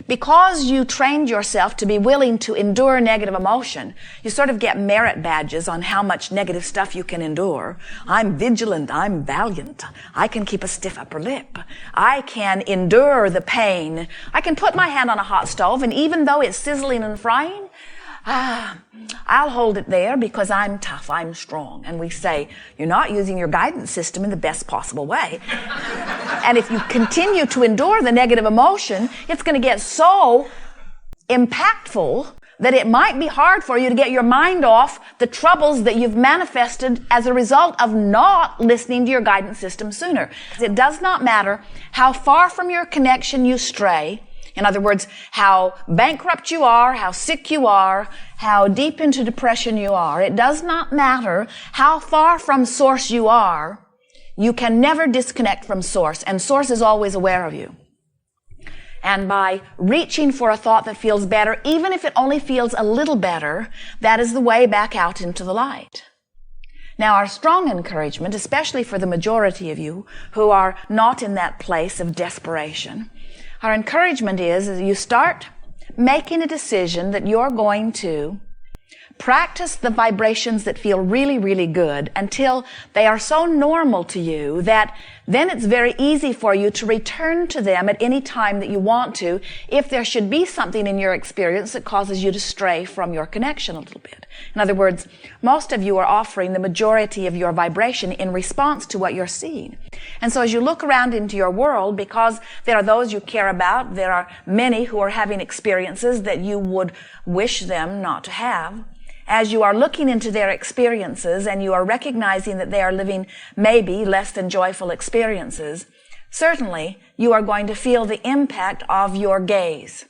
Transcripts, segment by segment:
because you trained yourself to be willing to endure negative emotion, you sort of get merit badges on how much negative stuff you can endure. I'm vigilant. I'm valiant. I can keep a stiff upper lip. I can endure the pain. I can put my hand on a hot stove, and even though it's sizzling and frying, I'll hold it there because I'm tough, I'm strong. And we say, you're not using your guidance system in the best possible way. And if you continue to endure the negative emotion, it's going to get so impactful that it might be hard for you to get your mind off the troubles that you've manifested as a result of not listening to your guidance system sooner. It does not matter how far from your connection you stray. In other words, how bankrupt you are, how sick you are, how deep into depression you are. It does not matter how far from Source you are. You can never disconnect from Source, and Source is always aware of you. And by reaching for a thought that feels better, even if it only feels a little better, that is the way back out into the light. Now, our strong encouragement, especially for the majority of you who are not in that place of desperation, our encouragement is that you start making a decision that you're going to practice the vibrations that feel really, really good until they are so normal to you that then it's very easy for you to return to them at any time that you want to if there should be something in your experience that causes you to stray from your connection a little bit. In other words, most of you are offering the majority of your vibration in response to what you're seeing. And so as you look around into your world, because there are those you care about, there are many who are having experiences that you would wish them not to have. As you are looking into their experiences and you are recognizing that they are living maybe less than joyful experiences, certainly you are going to feel the impact of your gaze.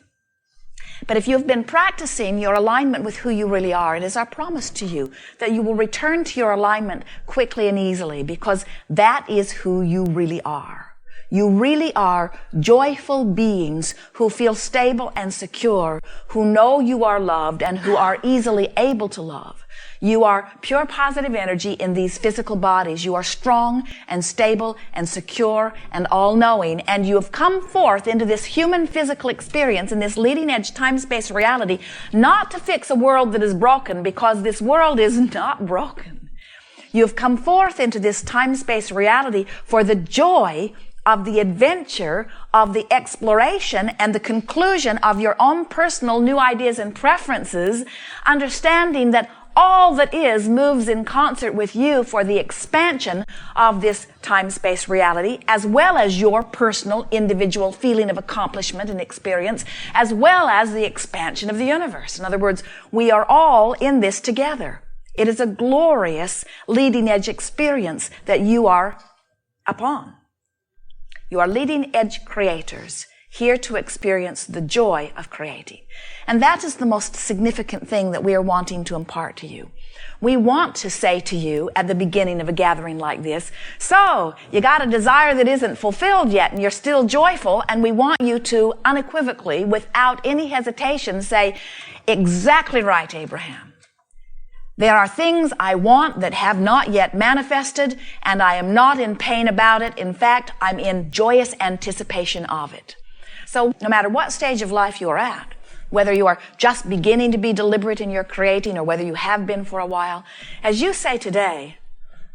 But if you've been practicing your alignment with who you really are, it is our promise to you that you will return to your alignment quickly and easily, because that is who you really are. You really are joyful beings who feel stable and secure, who know you are loved and who are easily able to love. You are pure positive energy in these physical bodies. You are strong and stable and secure and all-knowing, and you have come forth into this human physical experience in this leading-edge time-space reality not to fix a world that is broken, because this world is not broken. You have come forth into this time-space reality for the joy of the adventure, of the exploration, and the conclusion of your own personal new ideas and preferences, understanding that all that is moves in concert with you for the expansion of this time-space reality, as well as your personal individual feeling of accomplishment and experience, as well as the expansion of the universe. In other words, we are all in this together. It is a glorious leading-edge experience that you are upon. You are leading-edge creators, here to experience the joy of creating. And that is the most significant thing that we are wanting to impart to you. We want to say to you at the beginning of a gathering like this, so you got a desire that isn't fulfilled yet and you're still joyful, and we want you to unequivocally, without any hesitation, say, exactly right, Abraham. There are things I want that have not yet manifested, and I am not in pain about it. In fact, I'm in joyous anticipation of it. So no matter what stage of life you are at, whether you are just beginning to be deliberate in your creating or whether you have been for a while, as you say today,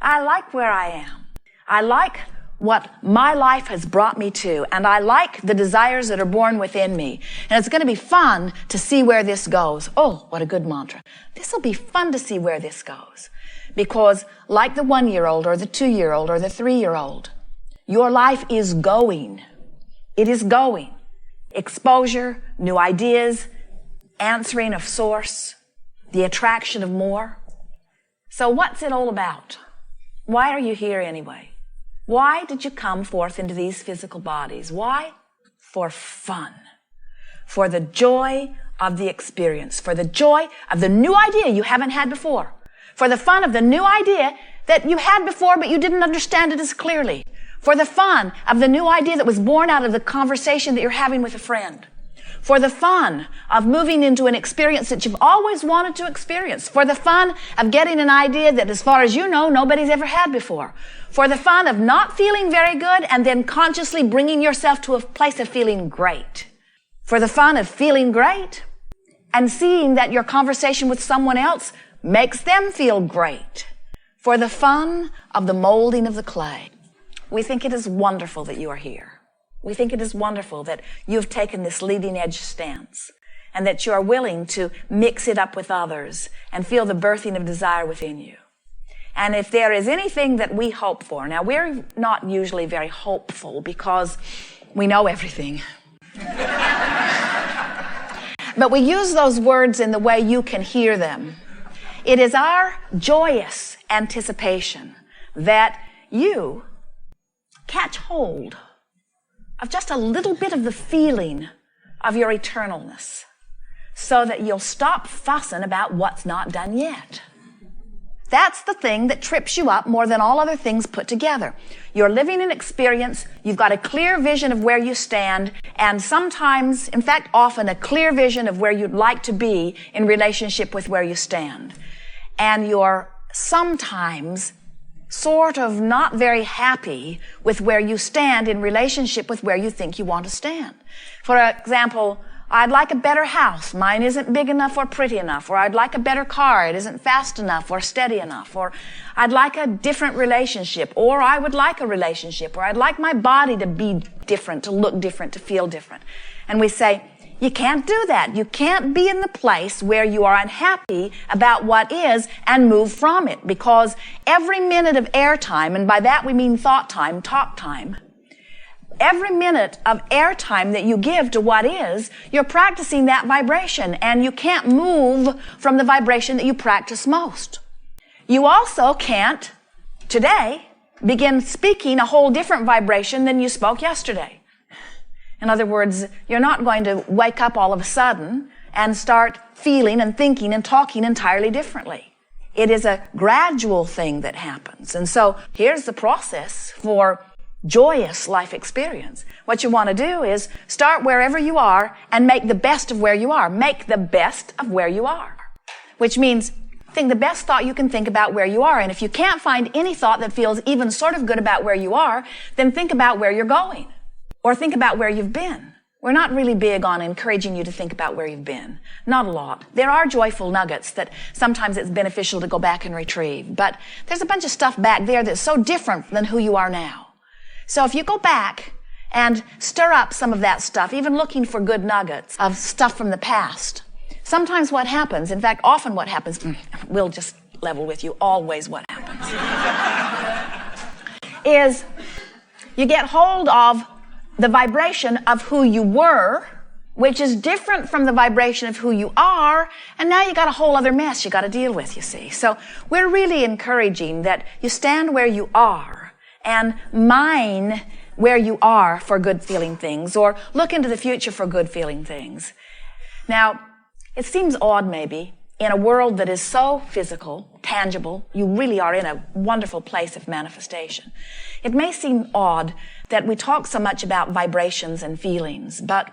I like where I am. I like what my life has brought me to, and I like the desires that are born within me. And it's going to be fun to see where this goes. Oh, what a good mantra. This will be fun to see where this goes. Because like the 1-year-old or the 2-year-old or the 3-year-old, your life is going. It is going. Exposure, new ideas, answering of Source, the attraction of more. So what's it all about? Why are you here anyway? Why did you come forth into these physical bodies? Why? For fun. For the joy of the experience. For the joy of the new idea you haven't had before. For the fun of the new idea that you had before but you didn't understand it as clearly. For the fun of the new idea that was born out of the conversation that you're having with a friend. For the fun of moving into an experience that you've always wanted to experience. For the fun of getting an idea that, as far as you know, nobody's ever had before. For the fun of not feeling very good and then consciously bringing yourself to a place of feeling great. for the fun of feeling great and seeing that your conversation with someone else makes them feel great, for the fun of the molding of the clay. We think it is wonderful that you are here. We think it is wonderful that you've taken this leading edge stance and that you are willing to mix it up with others and feel the birthing of desire within you. And if there is anything that we hope for, now we're not usually very hopeful because we know everything. But we use those words in the way you can hear them. It is our joyous anticipation that you catch hold of just a little bit of the feeling of your eternalness so that you'll stop fussing about what's not done yet. That's the thing that trips you up more than all other things put together. You're living an experience, you've got a clear vision of where you stand, and sometimes, in fact, often a clear vision of where you'd like to be in relationship with where you stand. And you're sometimes sort of not very happy with where you stand in relationship with where you think you want to stand. For example, I'd like a better house. Mine isn't big enough or pretty enough. Or I'd like a better car. It isn't fast enough or steady enough. Or I'd like a different relationship. Or I would like a relationship. Or I'd like my body to be different, to look different, to feel different. And we say, you can't do that. You can't be in the place where you are unhappy about what is and move from it. Because every minute of airtime, and by that we mean thought time, talk time, every minute of airtime that you give to what is, you're practicing that vibration, and you can't move from the vibration that you practice most. You also can't, today, begin speaking a whole different vibration than you spoke yesterday. In other words, you're not going to wake up all of a sudden and start feeling and thinking and talking entirely differently. It is a gradual thing that happens. And so here's the process for joyous life experience. What you want to do is start wherever you are and make the best of where you are. Make the best of where you are. Which means think the best thought you can think about where you are. And if you can't find any thought that feels even sort of good about where you are, then think about where you're going. Or think about where you've been. We're not really big on encouraging you to think about where you've been. Not a lot. There are joyful nuggets that sometimes it's beneficial to go back and retrieve. But there's a bunch of stuff back there that's so different than who you are now. So if you go back and stir up some of that stuff, even looking for good nuggets of stuff from the past, sometimes what happens, in fact, often what happens, we'll just level with you, always what happens, is you get hold of the vibration of who you were, which is different from the vibration of who you are, and now you got a whole other mess you got to deal with, you see. So we're really encouraging that you stand where you are and mine where you are for good feeling things, or look into the future for good feeling things. Now, it seems odd maybe, in a world that is so physical, tangible, you really are in a wonderful place of manifestation. It may seem odd that we talk so much about vibrations and feelings, but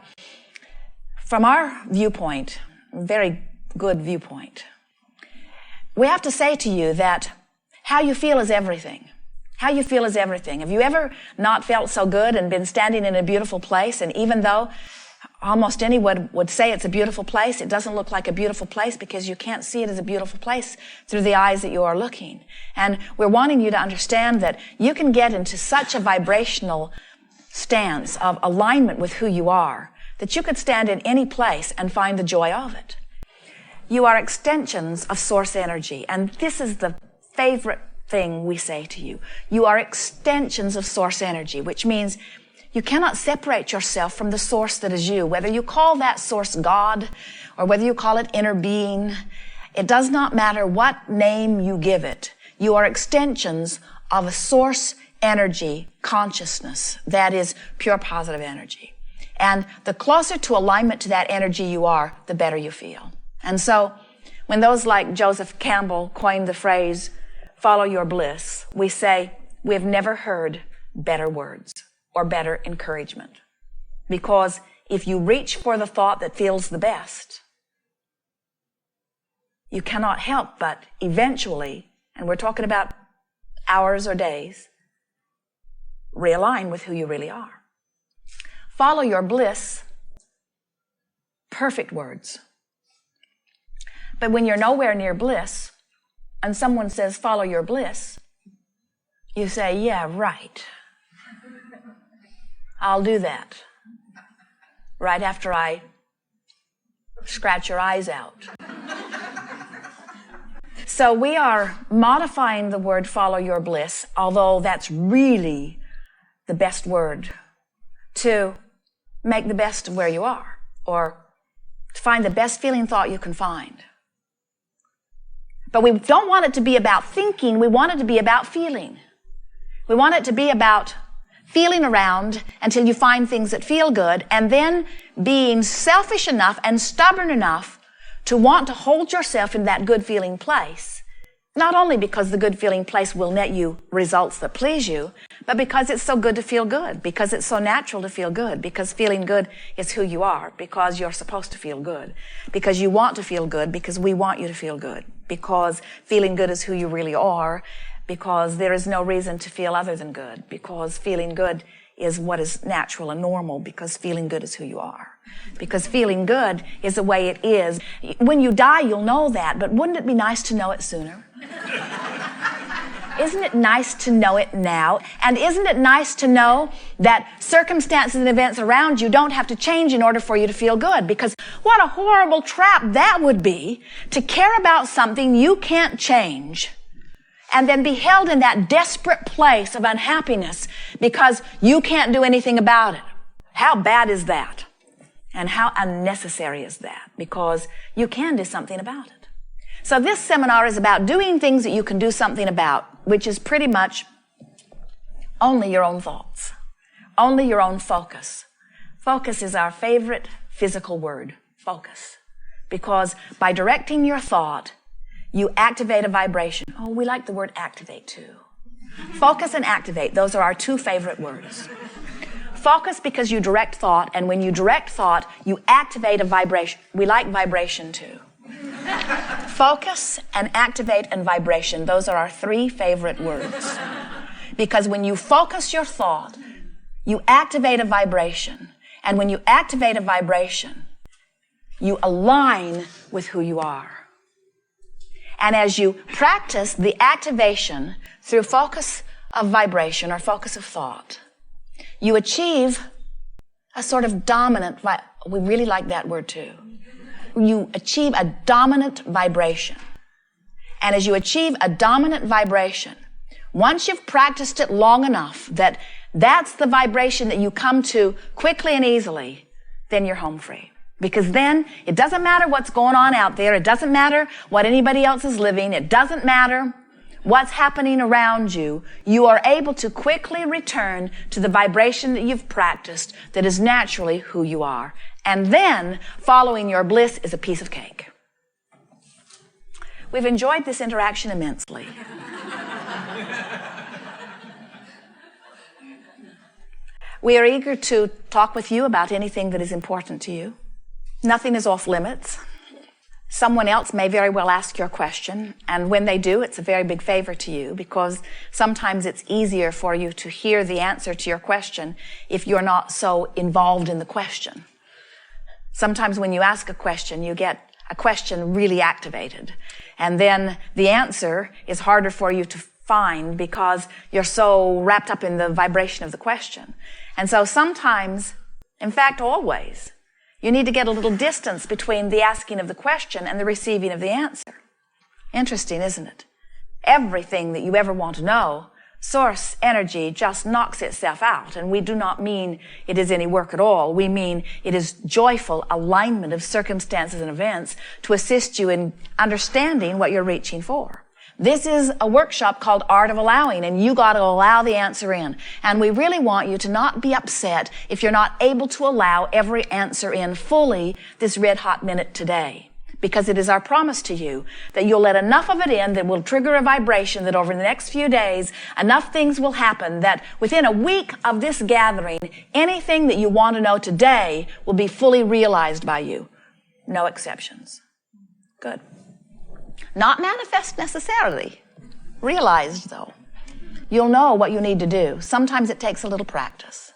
from our viewpoint, very good viewpoint, we have to say to you that how you feel is everything. How you feel is everything. Have you ever not felt so good and been standing in a beautiful place, and even though almost anyone would say it's a beautiful place, it doesn't look like a beautiful place because you can't see it as a beautiful place through the eyes that you are looking. And we're wanting you to understand that you can get into such a vibrational stance of alignment with who you are that you could stand in any place and find the joy of it. You are extensions of source energy, and this is the favorite thing we say to you. You are extensions of source energy, which means you cannot separate yourself from the source that is you. Whether you call that source God or whether you call it inner being, it does not matter what name you give it. You are extensions of a source energy consciousness that is pure positive energy. And the closer to alignment to that energy you are, the better you feel. And so when those like Joseph Campbell coined the phrase, follow your bliss, we say, we've never heard better words or better encouragement. Because if you reach for the thought that feels the best, you cannot help but eventually, and we're talking about hours or days, realign with who you really are. Follow your bliss perfect words. But when you're nowhere near bliss, and someone says, follow your bliss, you say, yeah, right. I'll do that. Right after I scratch your eyes out. So we are modifying the word follow your bliss, although that's really the best word, to make the best of where you are, or to find the best feeling thought you can find. But we don't want it to be about thinking, we want it to be about feeling. We want it to be about feeling around until you find things that feel good, and then being selfish enough and stubborn enough to want to hold yourself in that good feeling place. Not only because the good feeling place will net you results that please you, but because it's so good to feel good, because it's so natural to feel good, because feeling good is who you are, because you're supposed to feel good, because you want to feel good, because we want you to feel good, because feeling good is who you really are, because there is no reason to feel other than good, because feeling good is what is natural and normal, because feeling good is who you are. Because feeling good is the way it is. When you die, you'll know that, but wouldn't it be nice to know it sooner? Isn't it nice to know it now? And isn't it nice to know that circumstances and events around you don't have to change in order for you to feel good? Because what a horrible trap that would be, to care about something you can't change and then be held in that desperate place of unhappiness because you can't do anything about it. How bad is that? And how unnecessary is that? Because you can do something about it. So this seminar is about doing things that you can do something about, which is pretty much only your own thoughts, only your own focus. Focus is our favorite physical word, focus. Because by directing your thought, you activate a vibration. Oh, we like the word activate too. Focus and activate, those are our two favorite words. Focus because you direct thought, and when you direct thought, you activate a vibration. We like vibration too. Focus and activate and vibration, those are our three favorite words. Because when you focus your thought, you activate a vibration. And when you activate a vibration, you align with who you are. And as you practice the activation through focus of vibration or focus of thought, you achieve a sort of dominant, we really like that word too. You achieve a dominant vibration. And as you achieve a dominant vibration, once you've practiced it long enough that that's the vibration that you come to quickly and easily, then you're home free. Because then it doesn't matter what's going on out there. It doesn't matter what anybody else is living. It doesn't matter what's happening around you. You are able to quickly return to the vibration that you've practiced that is naturally who you are. And then following your bliss is a piece of cake. We've enjoyed this interaction immensely. We are eager to talk with you about anything that is important to you. Nothing is off limits. Someone else may very well ask your question, and when they do, it's a very big favor to you, because sometimes it's easier for you to hear the answer to your question if you're not so involved in the question. Sometimes when you ask a question, you get a question really activated, and then the answer is harder for you to find because you're so wrapped up in the vibration of the question. And so sometimes, in fact always, you need to get a little distance between the asking of the question and the receiving of the answer. Interesting, isn't it? Everything that you ever want to know, source energy just knocks itself out. And we do not mean it is any work at all. We mean it is joyful alignment of circumstances and events to assist you in understanding what you're reaching for. This is a workshop called Art of Allowing, and you got to allow the answer in. And we really want you to not be upset if you're not able to allow every answer in fully this red hot minute today. Because it is our promise to you that you'll let enough of it in that will trigger a vibration that over the next few days, enough things will happen that within a week of this gathering, anything that you want to know today will be fully realized by you. No exceptions. Good. Not manifest necessarily. Realized, though. You'll know what you need to do. Sometimes it takes a little practice.